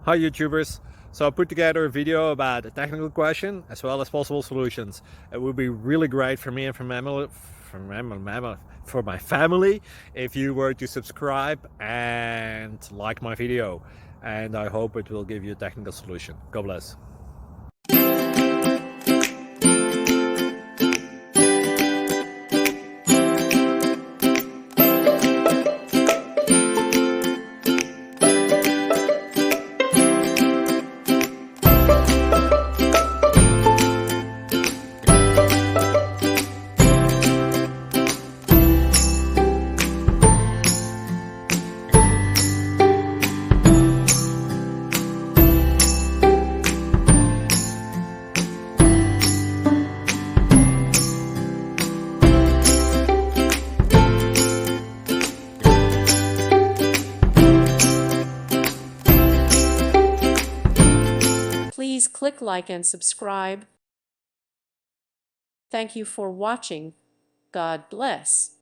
Hi YouTubers! So I put together a video about a technical question as well as possible solutions. It would be really great for me and for my family if you were to subscribe and like my video, and I hope it will give you a technical solution. God bless. Please click like and subscribe. Thank you for watching. God bless.